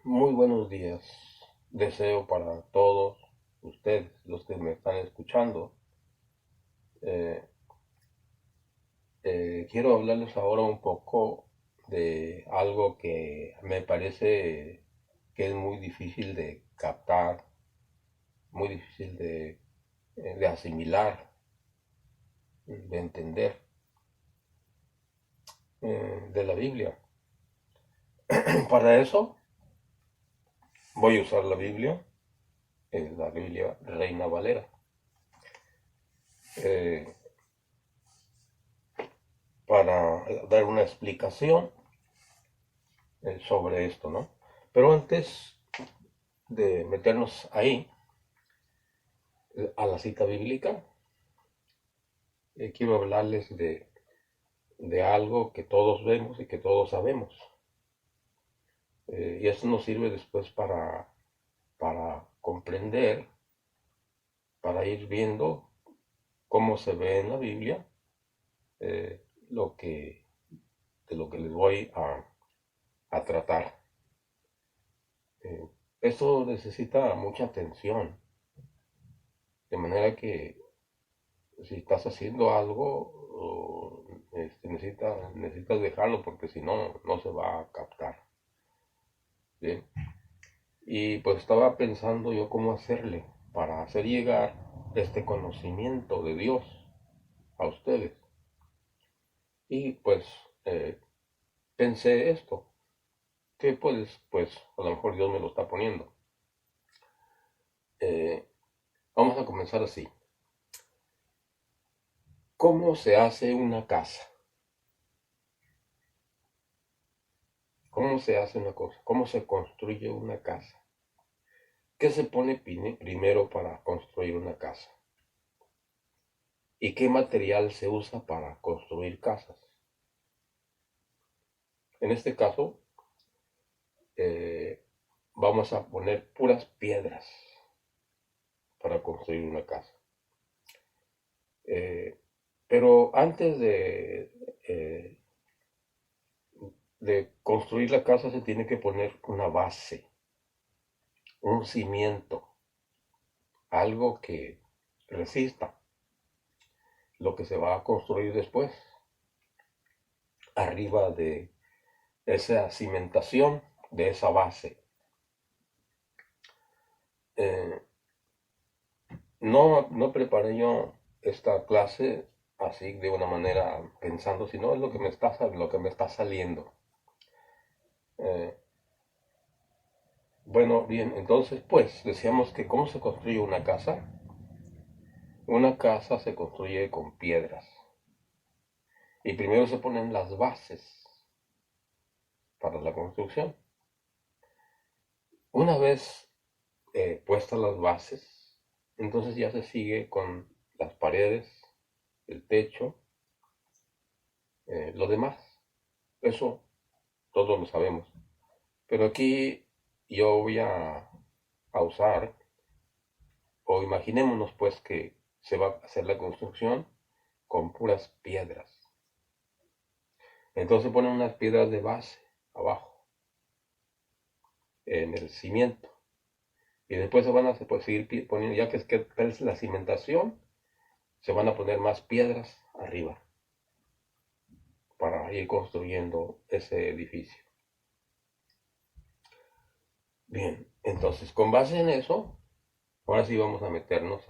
Muy buenos días. Deseo para todos ustedes, los que me están escuchando. Eh, Quiero hablarles ahora un poco de algo que me parece que es muy difícil de captar, muy difícil de asimilar, de entender de la Biblia. Para eso voy a usar la Biblia Reina Valera. Eh, para dar una explicación sobre esto, ¿no? Pero antes de meternos ahí, a la cita bíblica, quiero hablarles de algo que todos vemos y que todos sabemos. Y eso nos sirve después para comprender, para ir viendo cómo se ve en la Biblia eh, lo que, de lo que les voy a tratar. Eh, Esto necesita mucha atención, de manera que si estás haciendo algo, necesitas dejarlo porque si no, no se va a captar. Bien. Y pues estaba pensando yo cómo hacerle para hacer llegar este conocimiento de Dios a ustedes. Y pues eh, pensé esto, que pues a lo mejor Dios me lo está poniendo. Eh, Vamos a comenzar así. ¿Cómo se hace una casa? ¿Cómo se hace una cosa? ¿Cómo se construye una casa? ¿Qué se pone primero para construir una casa? ¿Y qué material se usa para construir casas? En este caso, eh, vamos a poner puras piedras para construir una casa. Eh, pero antes de construir la casa se tiene que poner una base, un cimiento, algo que resista lo que se va a construir después, arriba de esa cimentación, de esa base. Eh, no preparé yo esta clase así de una manera pensando, sino es lo que me está saliendo. Eh, bueno, bien, entonces pues decíamos que cómo se construye una casa. Una casa se construye con piedras y primero se ponen las bases para la construcción. Una vez puestas las bases, entonces ya se sigue con las paredes, el techo, lo demás. Eso todos lo sabemos. Pero aquí yo voy a usar, o imaginémonos pues que se va a hacer la construcción con puras piedras. Entonces ponen unas piedras de base abajo, en el cimiento. Y después se puede seguir poniendo, ya que es la cimentación, se van a poner más piedras arriba para ir construyendo ese edificio. Bien, entonces con base en eso, ahora sí vamos a meternos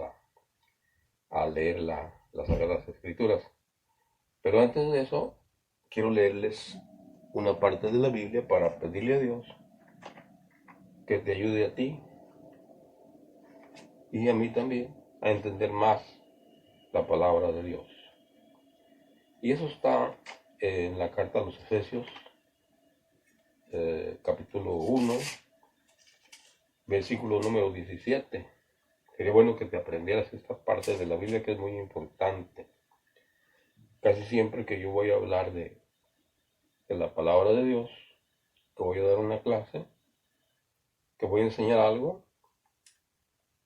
a leer las Sagradas Escrituras. Pero antes de eso, quiero leerles una parte de la Biblia para pedirle a Dios que te ayude a ti y a mí también a entender más la palabra de Dios. Y eso está en la carta a los Efesios, capítulo 1, versículo número 17. Sería bueno que te aprendieras esta parte de la Biblia que es muy importante. Casi siempre que yo voy a hablar de la palabra de Dios, que voy a dar una clase, que voy a enseñar algo,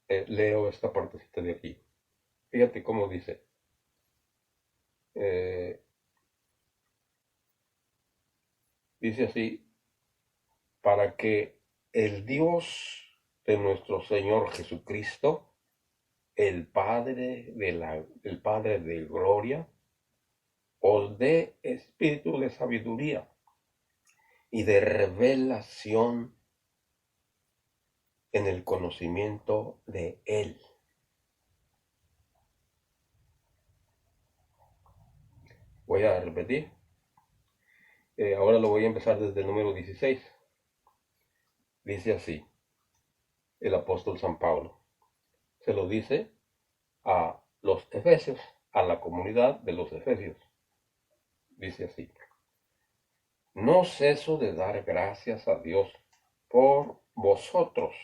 leo esta partecita de aquí. Fíjate cómo dice. eh, Dice así, para que el Dios de nuestro Señor Jesucristo, el Padre de gloria, os dé espíritu de sabiduría y de revelación en el conocimiento de Él. Voy a repetir. Ahora lo voy a empezar desde el número 16. Dice así, el apóstol San Pablo. Se lo dice a los efesios, a la comunidad de los efesios. Dice así, no ceso de dar gracias a Dios por vosotros,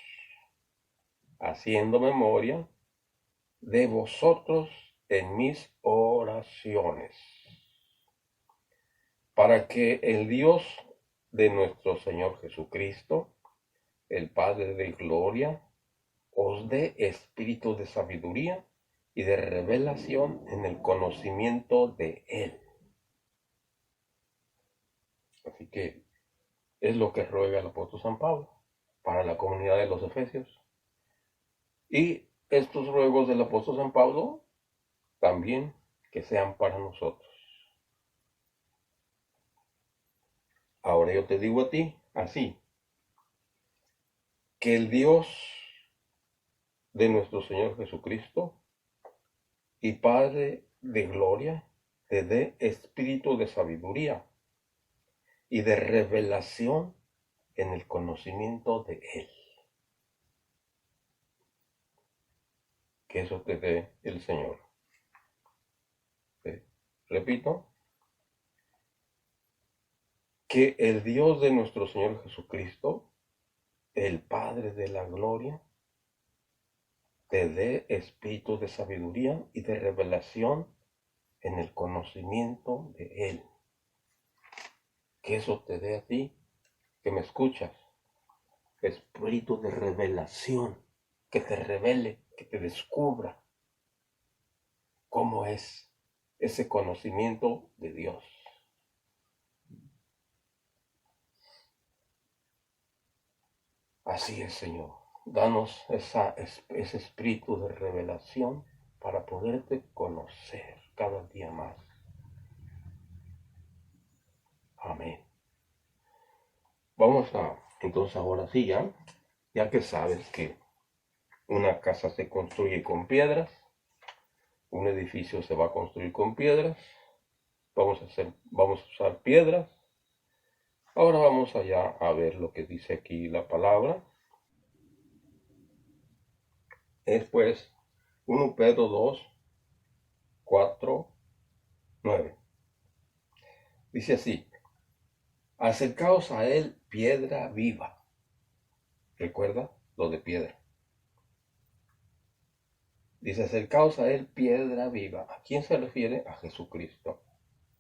haciendo memoria de vosotros en mis oraciones, para que el Dios de nuestro Señor Jesucristo, el Padre de gloria, os dé espíritu de sabiduría y de revelación en el conocimiento de Él. Así que es lo que ruega el apóstol San Pablo para la comunidad de los efesios. Y estos ruegos del apóstol San Pablo también que sean para nosotros. Ahora yo te digo a ti, así, que el Dios de nuestro Señor Jesucristo y Padre de gloria te dé espíritu de sabiduría y de revelación en el conocimiento de Él. Que eso te dé el Señor. Repito, que el Dios de nuestro Señor Jesucristo, el Padre de la gloria, te dé espíritu de sabiduría y de revelación en el conocimiento de Él. Que eso te dé a ti, que me escuchas, espíritu de revelación, que te revele, que te descubra cómo es ese conocimiento de Dios. Así es, Señor. Danos ese espíritu de revelación para poderte conocer cada día más. Amén. Vamos a, entonces ahora sí ya que sabes que una casa se construye con piedras, un edificio se va a construir con piedras, vamos a usar piedras. Ahora vamos allá a ver lo que dice aquí la palabra. Es pues 1 Pedro 2, 4, 9. Dice así, acercaos a él piedra viva. ¿Recuerda lo de piedra? Dice, acercaos a él piedra viva. ¿A quién se refiere? A Jesucristo,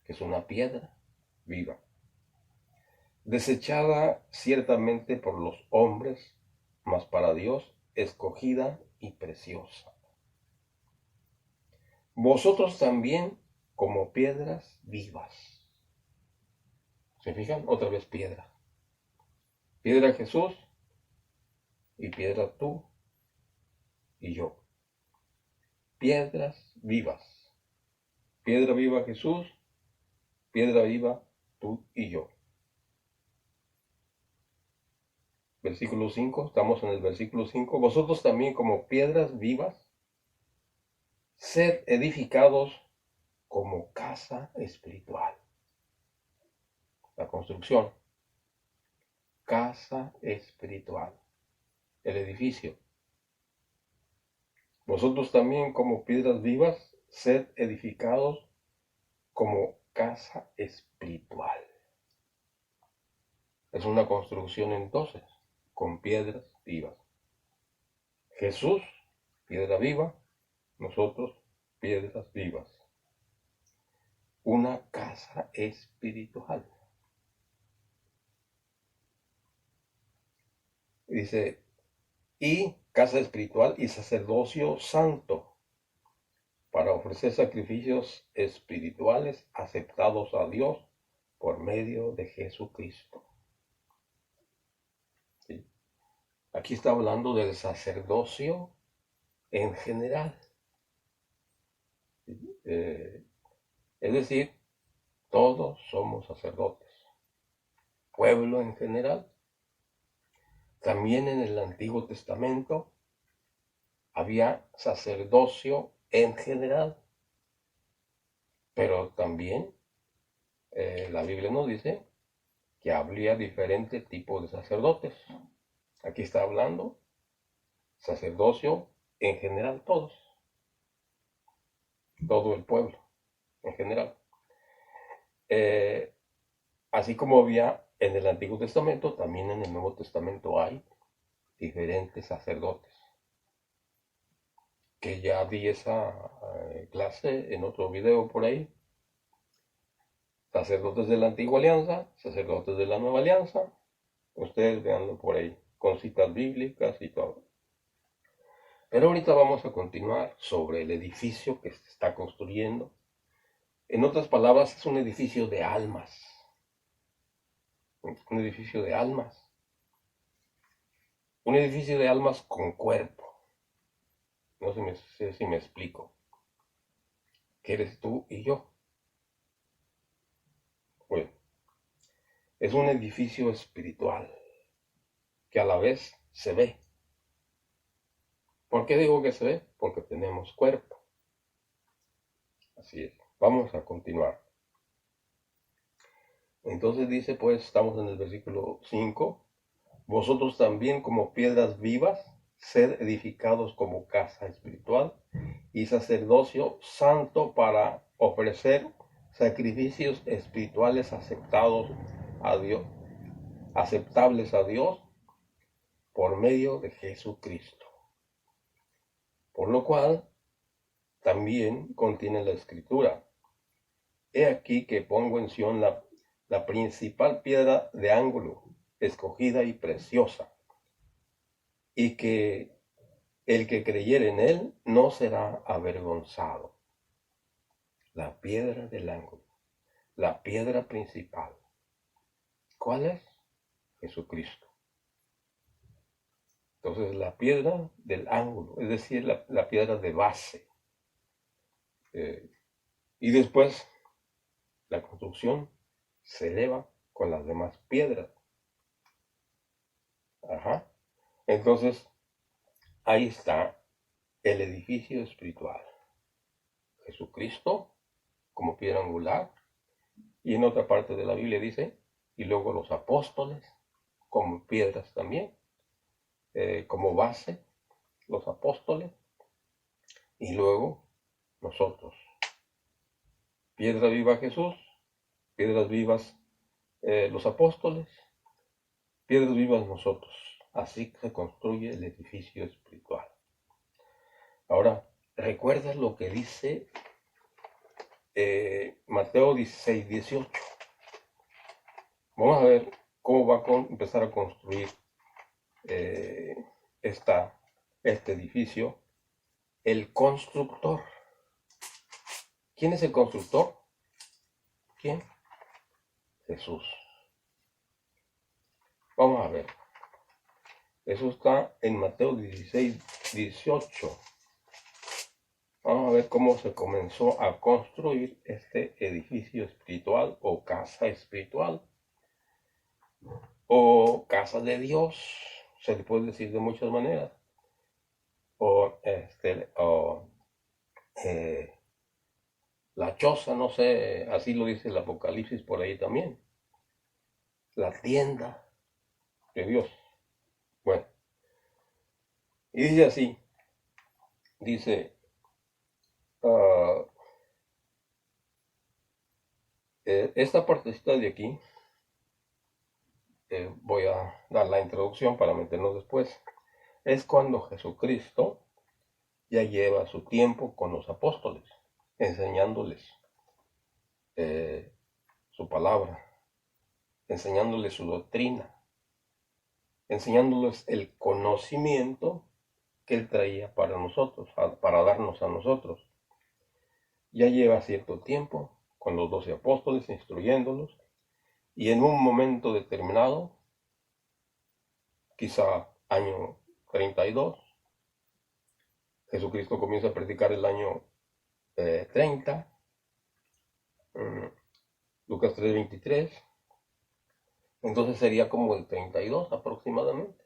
que es una piedra viva. Desechada ciertamente por los hombres, mas para Dios escogida y preciosa. Vosotros también como piedras vivas. ¿Se fijan? Otra vez piedra. Piedra Jesús y piedra tú y yo. Piedras vivas. Piedra viva Jesús, piedra viva tú y yo. Versículo 5, estamos en el versículo 5. Vosotros también como piedras vivas, sed edificados como casa espiritual. La construcción. Casa espiritual. El edificio. Vosotros también como piedras vivas, sed edificados como casa espiritual. Es una construcción entonces, con piedras vivas. Jesús, piedra viva, nosotros, piedras vivas. Una casa espiritual. Dice, y casa espiritual y sacerdocio santo, para ofrecer sacrificios espirituales aceptados a Dios por medio de Jesucristo. ¿Sí? Aquí está hablando del sacerdocio en general. Es decir, todos somos sacerdotes. Pueblo en general. También en el Antiguo Testamento había sacerdocio en general. Pero también la Biblia nos dice que habría diferentes tipos de sacerdotes. Aquí está hablando sacerdocio en general, todos, todo el pueblo en general. Así como había en el Antiguo Testamento, también en el Nuevo Testamento hay diferentes sacerdotes. Que ya di esa clase en otro video por ahí. Sacerdotes de la Antigua Alianza, sacerdotes de la Nueva Alianza. Ustedes veanlo por ahí, con citas bíblicas y todo. Pero ahorita vamos a continuar sobre el edificio que se está construyendo. En otras palabras, es un edificio de almas. Un edificio de almas. Un edificio de almas con cuerpo. No sé si me explico. ¿Qué eres tú y yo? Bueno, es un edificio espiritual que a la vez se ve. ¿Por qué digo que se ve? Porque tenemos cuerpo. Así es. Vamos a continuar. Entonces dice, pues, estamos en el versículo 5. Vosotros también como piedras vivas, sed edificados como casa espiritual y sacerdocio santo para ofrecer sacrificios espirituales aceptables a Dios por medio de Jesucristo. Por lo cual también contiene la escritura. He aquí que pongo en Sión la principal piedra de ángulo, escogida y preciosa, y que el que creyere en él no será avergonzado. La piedra del ángulo, la piedra principal. ¿Cuál es? Jesucristo. Entonces la piedra del ángulo, es decir, la piedra de base. Y después la construcción se eleva con las demás piedras. Ajá. Entonces, ahí está el edificio espiritual. Jesucristo como piedra angular. Y en otra parte de la Biblia dice, y luego los apóstoles como piedras también, como base, los apóstoles, y luego nosotros. Piedra viva Jesús, piedras vivas los apóstoles, piedras vivas nosotros. Así se construye el edificio espiritual. Ahora, ¿recuerdas lo que dice Mateo 16, 18? Vamos a ver cómo va a empezar a construir este edificio. El constructor. ¿Quién es el constructor? ¿Quién? Jesús. Vamos a ver. Eso está en Mateo 16, 18. Vamos a ver cómo se comenzó a construir este edificio espiritual o casa espiritual o casa de Dios. Se le puede decir de muchas maneras. La choza, no sé, así lo dice el Apocalipsis por ahí también. La tienda de Dios. Bueno, y dice así, dice, esta partecita de aquí, voy a dar la introducción para meternos después, es cuando Jesucristo ya lleva su tiempo con los apóstoles, enseñándoles su palabra, enseñándoles su doctrina, enseñándoles el conocimiento que Él traía para nosotros, para darnos a nosotros. Ya lleva cierto tiempo con los 12 apóstoles, instruyéndolos, Y en un momento determinado, quizá año 32, Jesucristo comienza a predicar el año 30, Lucas 3:23, entonces sería como el 32 aproximadamente,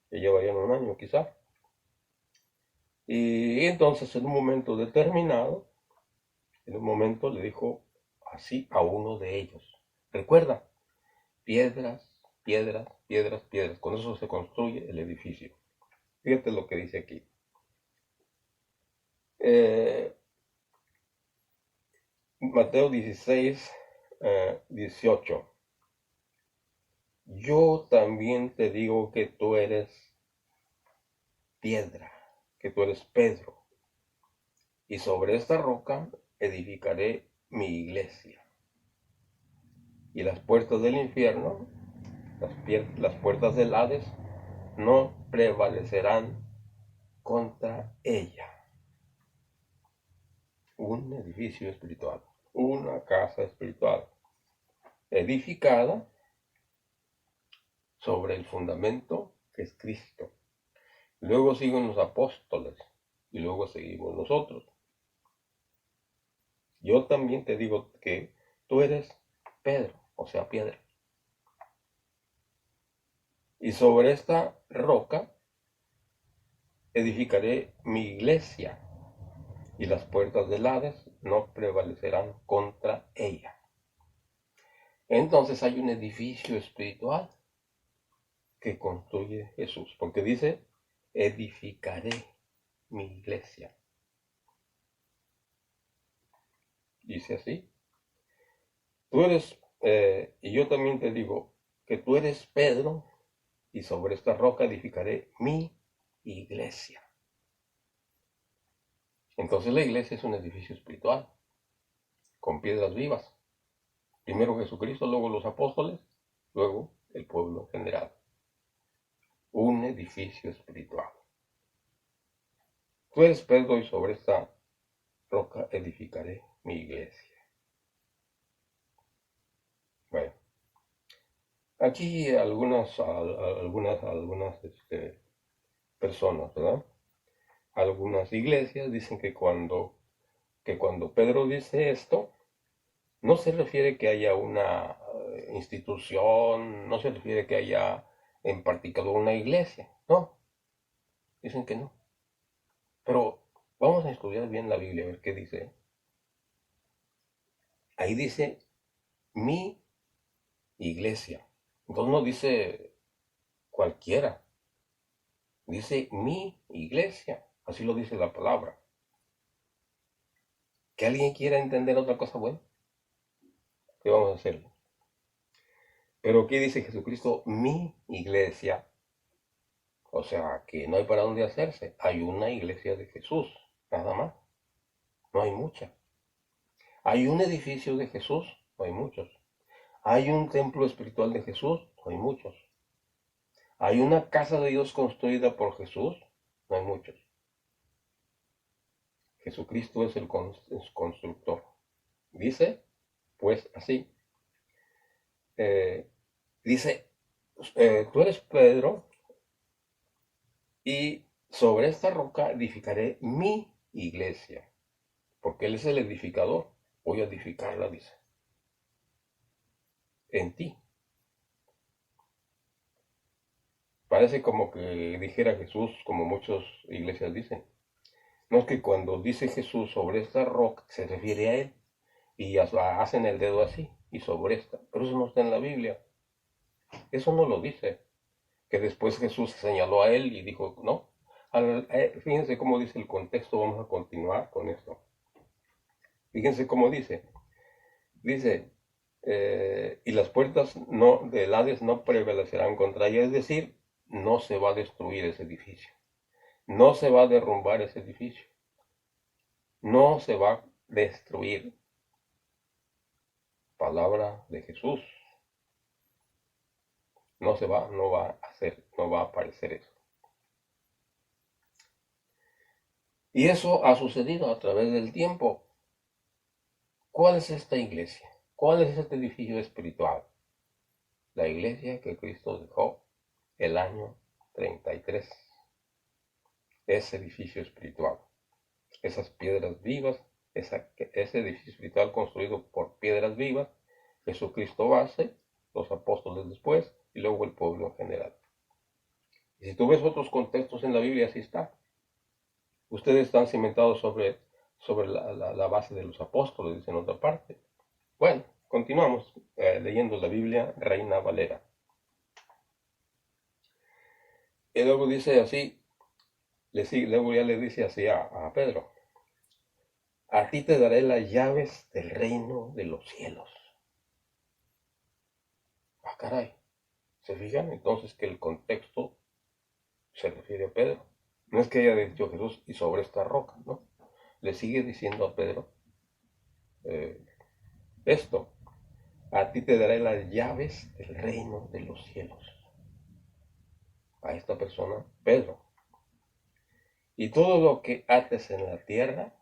que llevarían un año quizá. Y entonces en un momento determinado, en un momento le dijo así a uno de ellos: recuerda, piedras, piedras, piedras, piedras, con eso se construye el edificio. Fíjate lo que dice aquí. Mateo 16, 18. Yo también te digo que tú eres piedra, que tú eres Pedro, y sobre esta roca edificaré mi iglesia. Y las puertas del infierno, las puertas del Hades, no prevalecerán contra ella. Un edificio espiritual, una casa espiritual, edificada sobre el fundamento que es Cristo. Luego siguen los apóstoles y luego seguimos nosotros. Yo también te digo que tú eres Pedro, o sea, piedra. Y sobre esta roca edificaré mi iglesia, y las puertas del Hades no prevalecerán contra ella. Entonces hay un edificio espiritual que construye Jesús, porque dice, edificaré mi iglesia. Dice así. Tú eres, y yo también te digo, que tú eres Pedro, y sobre esta roca edificaré mi iglesia. Entonces la iglesia es un edificio espiritual, con piedras vivas. Primero Jesucristo, luego los apóstoles, luego el pueblo en general. Un edificio espiritual. Tú eres Pedro, y sobre esta roca edificaré mi iglesia. Bueno, aquí algunas personas, ¿verdad? Algunas iglesias dicen que cuando Pedro dice esto, no se refiere que haya una institución, no se refiere que haya en particular una iglesia, no, dicen que no. Pero vamos a estudiar bien la Biblia, a ver qué dice. Ahí dice mi iglesia. Entonces no dice cualquiera, dice mi iglesia, así lo dice la palabra. ¿Que alguien quiera entender otra cosa? Bueno, ¿qué vamos a hacer? Pero aquí dice Jesucristo, mi iglesia. O sea, que no hay para dónde hacerse. Hay una iglesia de Jesús, nada más. No hay mucha. Hay un edificio de Jesús, no hay muchos. Hay un templo espiritual de Jesús, no hay muchos. Hay una casa de Dios construida por Jesús, no hay muchos. Jesucristo es el constructor. Dice, pues así. Dice, tú eres Pedro, y sobre esta roca edificaré mi iglesia, porque Él es el edificador. Voy a edificarla, dice, en ti. Parece como que dijera Jesús, como muchas iglesias dicen. No, es que cuando dice Jesús sobre esta roca, se refiere a Él, y hacen el dedo así, y sobre esta. Pero eso no está en la Biblia. Eso no lo dice. Que después Jesús señaló a Él y dijo, no. Fíjense cómo dice el contexto, vamos a continuar con esto. Fíjense cómo dice. Dice, y las puertas del Hades no prevalecerán contra ella, es decir, no se va a destruir ese edificio, no se va a derrumbar ese edificio, no se va a destruir. Palabra de Jesús. No va a hacer, no va a aparecer eso. Y eso ha sucedido a través del tiempo. ¿Cuál es esta iglesia? ¿Cuál es este edificio espiritual? La iglesia que Cristo dejó el año 33. Ese edificio espiritual. Esas piedras vivas, ese edificio espiritual construido por piedras vivas, Jesucristo base, los apóstoles después y luego el pueblo en general. Y si tú ves otros contextos en la Biblia, así está. Ustedes están cimentados sobre la base de los apóstoles, dice en otra parte. Bueno, continuamos leyendo la Biblia, Reina Valera. Y luego dice así, luego ya le dice así a Pedro: a ti te daré las llaves del reino de los cielos. Ah, caray. ¿Se fijan? Entonces que el contexto se refiere a Pedro. No es que haya dicho Jesús y sobre esta roca, ¿no? Le sigue diciendo a Pedro esto: a ti te daré las llaves del reino de los cielos. A esta persona, Pedro. Y todo lo que ates en la tierra,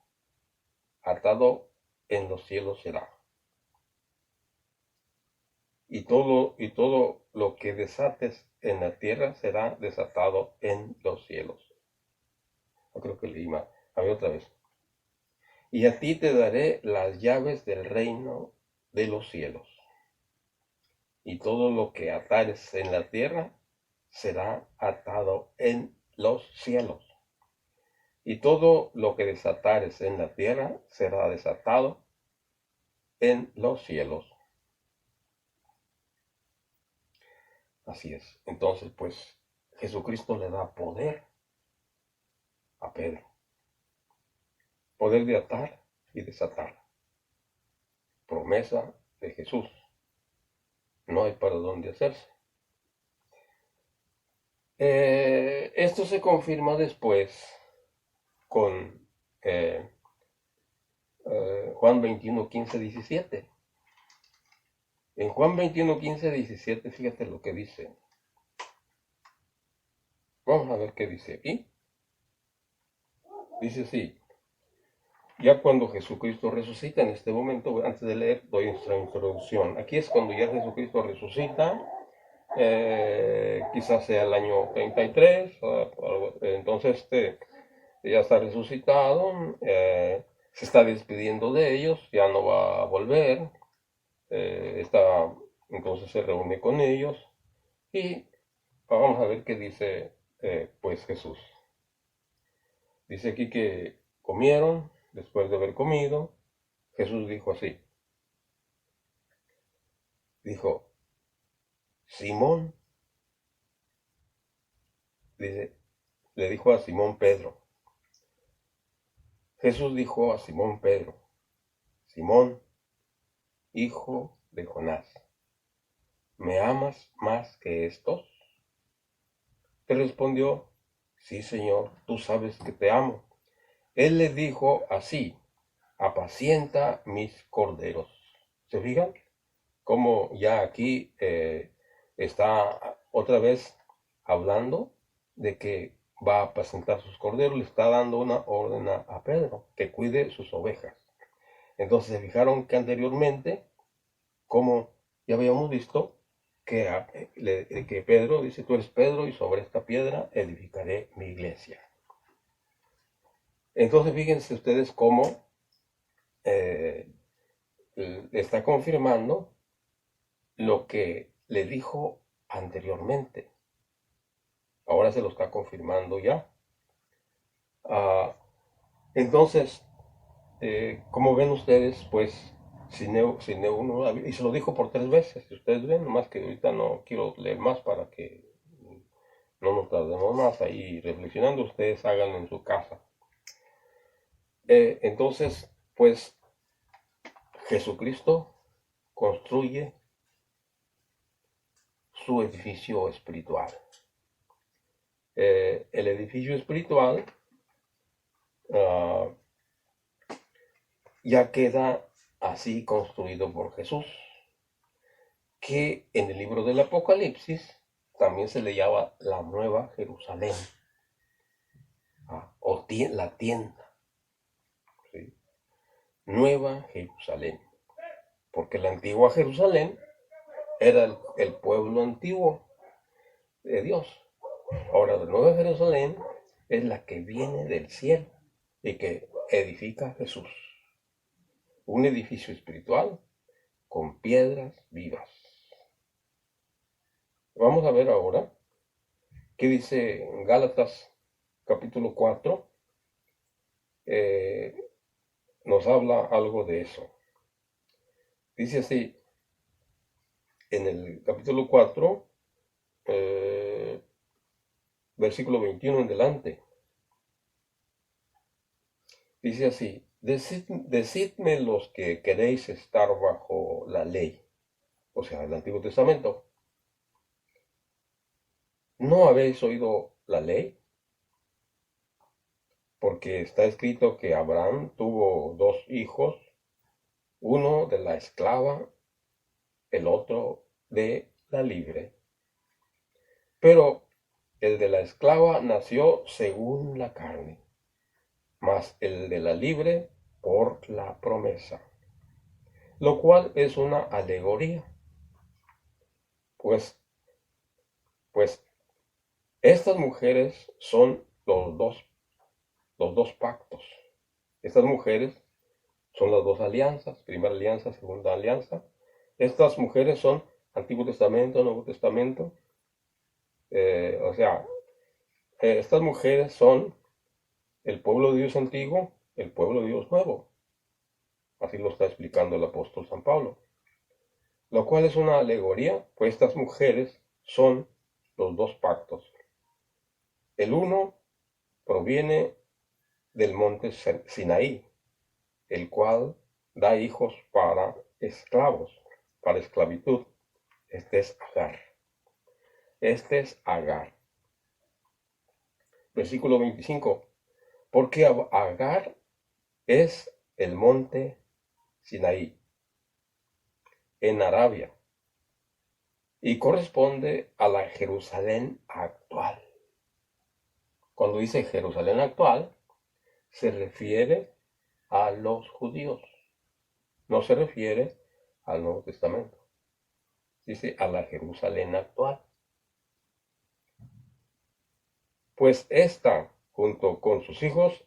atado en los cielos será. Y todo lo que desates en la tierra será desatado en los cielos. Yo creo que leí mal. A ver otra vez. Y a ti te daré las llaves del reino de los cielos. Y todo lo que atares en la tierra será atado en los cielos. Y todo lo que desatares en la tierra será desatado en los cielos. Así es. Entonces, pues, Jesucristo le da poder a Pedro. Poder de atar y desatar. Promesa de Jesús. No hay para dónde hacerse. Esto se confirma después con Juan 21, 15, 17. En Juan 21, 15, 17, fíjate lo que dice. Vamos a ver qué dice aquí. Dice así: ya cuando Jesucristo resucita, en este momento, antes de leer, doy nuestra introducción. Aquí es cuando ya Jesucristo resucita, quizás sea el año 33, entonces ya está resucitado, se está despidiendo de ellos, ya no va a volver, entonces se reúne con ellos y vamos a ver qué dice pues Jesús. Dice aquí que comieron. Después de haber comido, Jesús dijo así. Dijo: Simón, le dijo a Simón Pedro. Jesús dijo a Simón Pedro: Simón, hijo de Jonás, ¿me amas más que estos? Te respondió: sí, Señor, tú sabes que te amo. Él le dijo así: apacienta mis corderos. ¿Se fijan? Como ya aquí está otra vez hablando de que va a apacentar sus corderos, le está dando una orden a Pedro, que cuide sus ovejas. Entonces se fijaron que anteriormente, como ya habíamos visto, que Pedro dice: tú eres Pedro y sobre esta piedra edificaré mi iglesia. Entonces fíjense ustedes cómo está confirmando lo que le dijo anteriormente. Ahora se lo está confirmando ya. Entonces, como ven ustedes, pues, y se lo dijo por 3 veces, si ustedes ven, nomás que ahorita no quiero leer más para que no nos tardemos más ahí reflexionando, ustedes háganlo en su casa. Entonces, pues, Jesucristo construye su edificio espiritual. El edificio espiritual ya queda así construido por Jesús, que en el libro del Apocalipsis también se le llama la Nueva Jerusalén, o la tienda, ¿sí? Nueva Jerusalén. porque la antigua Jerusalén era el pueblo antiguo de Dios. Ahora la nueva Jerusalén es la que viene del cielo y que edifica Jesús. Un edificio espiritual con piedras vivas. Vamos a ver ahora qué dice Gálatas capítulo 4. Nos habla algo de eso. Dice así, en el capítulo 4, versículo 21 en delante. Dice así, decidme los que queréis estar bajo la ley, o sea, el Antiguo Testamento. ¿No habéis oído la ley? Porque está escrito que Abraham tuvo dos hijos, uno de la esclava, el otro de la libre. Pero el de la esclava nació según la carne, mas el de la libre por la promesa, lo cual es una alegoría. Pues, pues estas mujeres son los dos pactos. Estas mujeres son las dos alianzas, primera alianza, segunda alianza. Estas mujeres son Antiguo Testamento, Nuevo Testamento. O sea, estas mujeres son el pueblo de Dios antiguo, el pueblo de Dios nuevo. Así lo está explicando el apóstol San Pablo. Lo cual es una alegoría, pues estas mujeres son los dos pactos. El uno proviene del monte Sinaí, el cual da hijos para esclavos, para esclavitud. Este es Agar. Este es Agar. Versículo 25. Porque Agar es el monte Sinaí, en Arabia, y corresponde a la Jerusalén actual. Cuando dice Jerusalén actual, se refiere a los judíos, no se refiere al Nuevo Testamento. Dice a la Jerusalén actual. Pues esta, junto con sus hijos,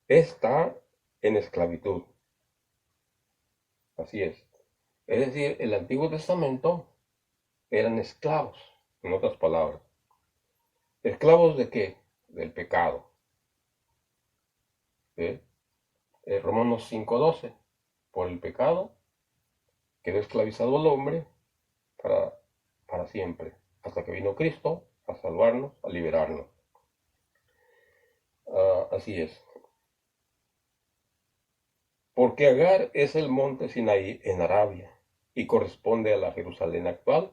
está en esclavitud. Así es. Es decir, el Antiguo Testamento eran esclavos, en otras palabras. ¿Esclavos de qué? Del pecado. ¿Sí? Romanos 5:12. Por el pecado quedó esclavizado el hombre para siempre, hasta que vino Cristo a salvarnos, a liberarnos. Así es. Porque Agar es el monte Sinaí en Arabia y corresponde a la Jerusalén actual,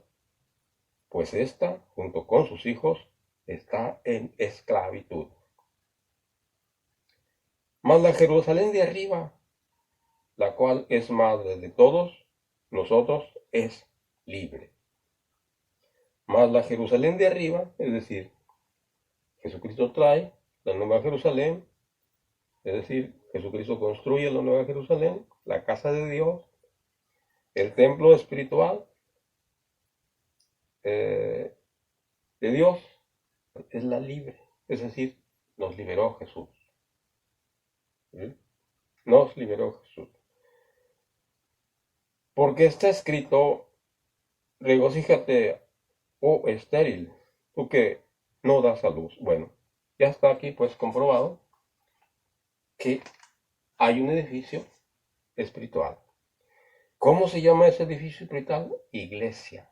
pues ésta, junto con sus hijos, está en esclavitud. Mas la Jerusalén de arriba, la cual es madre de todos nosotros, es libre. Mas la Jerusalén de arriba, es decir, Jesucristo trae la nueva Jerusalén, es decir, Jesucristo construye la nueva Jerusalén, la casa de Dios, el templo espiritual de Dios, es la libre, es decir, nos liberó Jesús. ¿Sí? Nos liberó Jesús. Porque está escrito, regocíjate, oh estéril, tú que no das a luz. Bueno, ya está aquí pues comprobado que hay un edificio espiritual. ¿Cómo se llama ese edificio espiritual? Iglesia.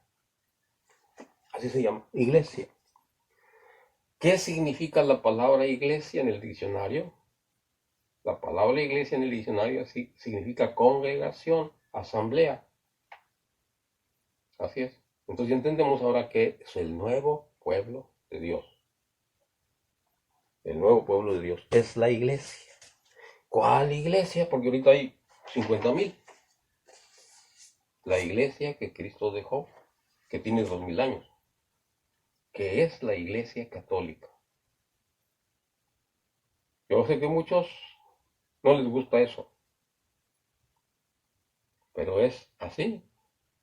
Así se llama, iglesia. ¿Qué significa la palabra iglesia en el diccionario? La palabra iglesia en el diccionario significa congregación, asamblea. Así es. Entonces ya entendemos ahora que es el nuevo pueblo de Dios. El nuevo pueblo de Dios es la iglesia. ¿Cuál iglesia? Porque ahorita hay 50,000. La iglesia que Cristo dejó, que tiene 2000 años, que es la iglesia católica. Yo sé que a muchos no les gusta eso. pero es así,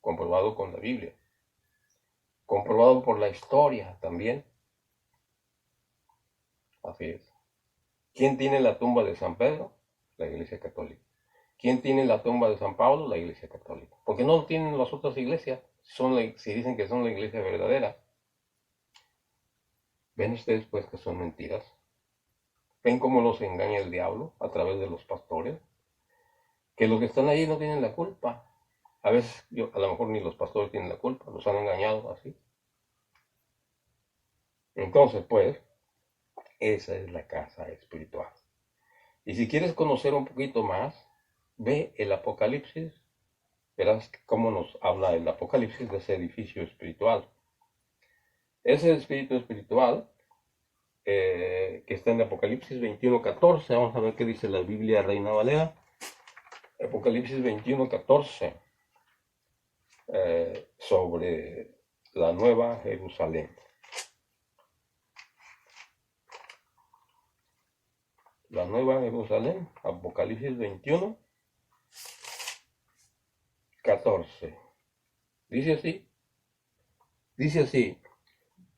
comprobado con la Biblia, comprobado por la historia también. Así es. ¿Quién tiene la tumba de San Pedro? La Iglesia Católica. ¿Quién tiene la tumba de San Pablo? La Iglesia Católica. Porque no tienen las otras iglesias, si dicen que son la iglesia verdadera. ¿Ven ustedes pues que son mentiras? ¿Ven cómo los engaña el diablo a través de los pastores? Que los que están ahí no tienen la culpa. A veces, a lo mejor ni los pastores tienen la culpa, los han engañado así. Entonces, pues, esa es la casa espiritual. Y si quieres conocer un poquito más, ve el Apocalipsis, verás cómo nos habla el Apocalipsis de ese edificio espiritual. Ese espíritu espiritual que está en Apocalipsis 21:14, vamos a ver qué dice la Biblia Reina Valera. Apocalipsis 21:14, sobre la Nueva Jerusalén. La Nueva Jerusalén, Apocalipsis 21:14. Dice así,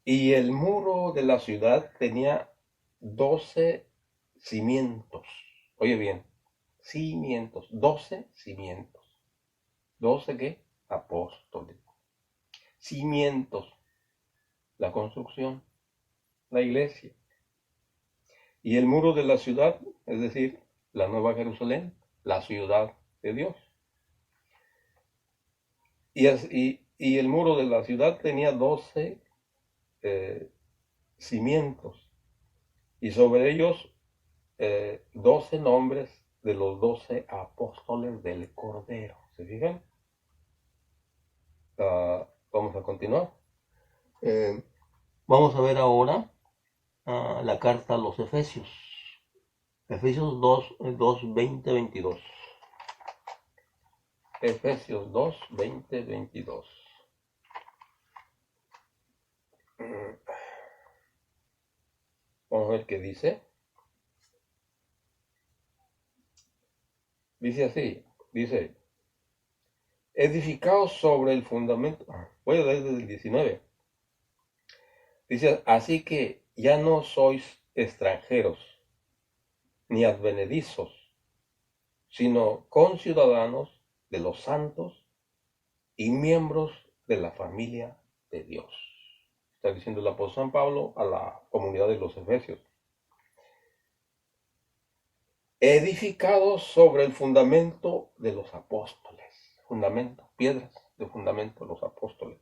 y el muro de la ciudad tenía 12 cimientos. Oye bien, cimientos, 12 cimientos. ¿12 qué? Apóstoles. Cimientos, la construcción, la iglesia. Y el muro de la ciudad, es decir, la Nueva Jerusalén, la ciudad de Dios. Y el muro de la ciudad tenía 12 cimientos. Y sobre ellos 12 nombres de los 12 apóstoles del Cordero. ¿Se fijan? Vamos a continuar. Vamos a ver ahora la carta a los Efesios. Efesios 2, 20, 22. Efesios 2, 20, 22. Vamos a ver qué dice. Dice así, dice, edificados sobre el fundamento. Voy a leer desde el 19. Dice, así que ya no sois extranjeros ni advenedizos, sino conciudadanos de los santos y miembros de la familia de Dios. Está diciendo el apóstol San Pablo a la comunidad de los Efesios. Edificados sobre el fundamento de los apóstoles. Fundamento, piedras de fundamento de los apóstoles.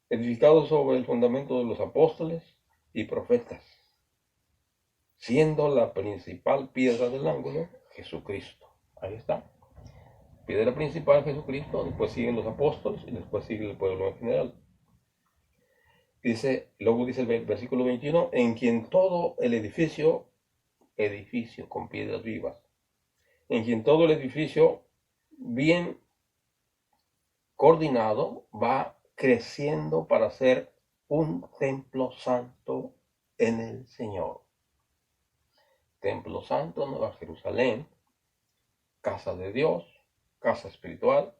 Edificados sobre el fundamento de los apóstoles y profetas, siendo la principal piedra del ángulo Jesucristo. Ahí está. Piedra principal Jesucristo, después siguen los apóstoles y después sigue el pueblo en general. Luego dice el versículo 21, en quien todo el edificio con piedras vivas, en quien todo el edificio bien coordinado va creciendo para ser un templo santo en el Señor. Templo santo, Nueva Jerusalén, casa de Dios, casa espiritual,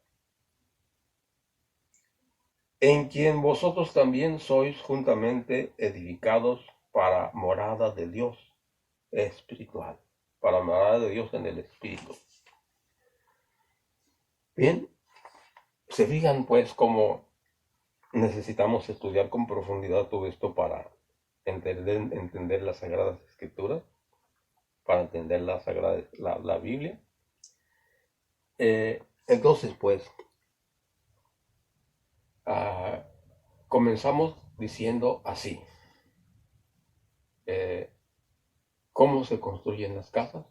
en quien vosotros también sois juntamente edificados para morada de Dios espiritual, para morada de Dios en el Espíritu. Bien, se fijan pues cómo necesitamos estudiar con profundidad todo esto para entender las Sagradas Escrituras, para entender la Biblia. Entonces pues, comenzamos diciendo así. ¿Cómo se construyen las casas?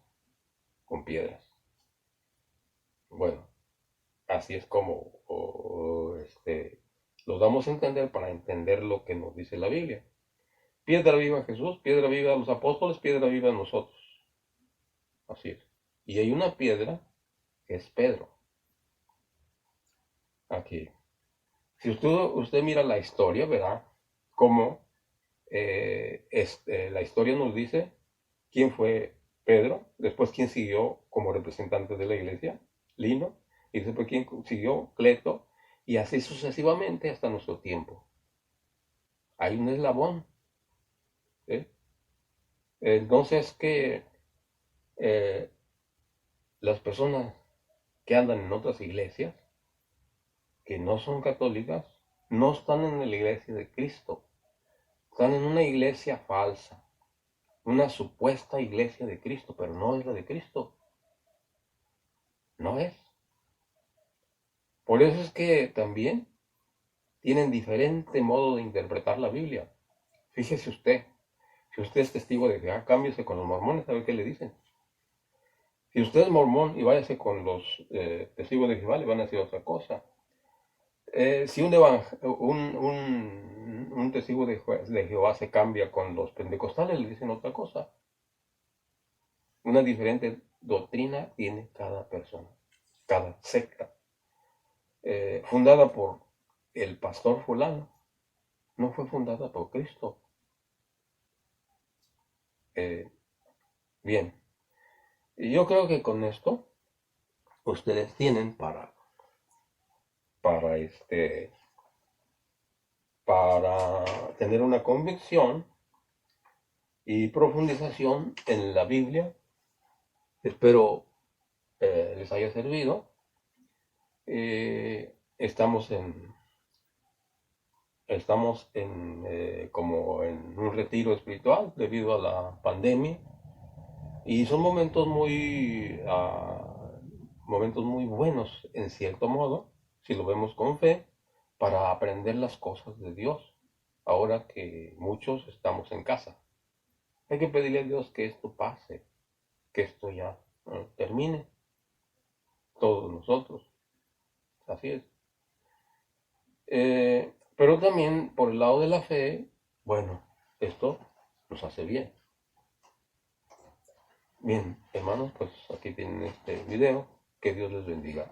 Con piedras. Bueno, así es como lo damos a entender para entender lo que nos dice la Biblia. Piedra viva Jesús, piedra viva los apóstoles, piedra viva nosotros. Así es. Y hay una piedra que es Pedro. Aquí. Si usted mira la historia, verá cómo la historia nos dice quién fue Pedro, después quién siguió como representante de la iglesia, Lino, y después quién siguió, Cleto, y así sucesivamente hasta nuestro tiempo. Hay un eslabón. ¿Sí? Entonces que eh, las personas que andan en otras iglesias, que no son católicas, no están en la iglesia de Cristo, están en una iglesia falsa, una supuesta iglesia de Cristo, pero no es la de Cristo, no es. Por eso es que también tienen diferente modo de interpretar la Biblia. Fíjese usted, si usted es testigo de Jehová, cámbiese con los mormones, a ver qué le dicen. Si usted es mormón y váyase con los testigos de Jehová, le van a decir otra cosa. Si un testigo de Jehová se cambia con los pentecostales, le dicen otra cosa. Una diferente doctrina tiene cada persona, cada secta. Fundada por el pastor fulano, no fue fundada por Cristo. Bien, y yo creo que con esto ustedes tienen para para tener una convicción y profundización en la Biblia. Espero les haya servido. Estamos como en un retiro espiritual debido a la pandemia, y son momentos muy buenos en cierto modo, si lo vemos con fe, para aprender las cosas de Dios, ahora que muchos estamos en casa. Hay que pedirle a Dios que esto pase, que esto ya termine, todos nosotros, así es. Pero también por el lado de la fe, bueno, esto nos hace bien. Bien, hermanos, pues aquí tienen este video. Que Dios les bendiga.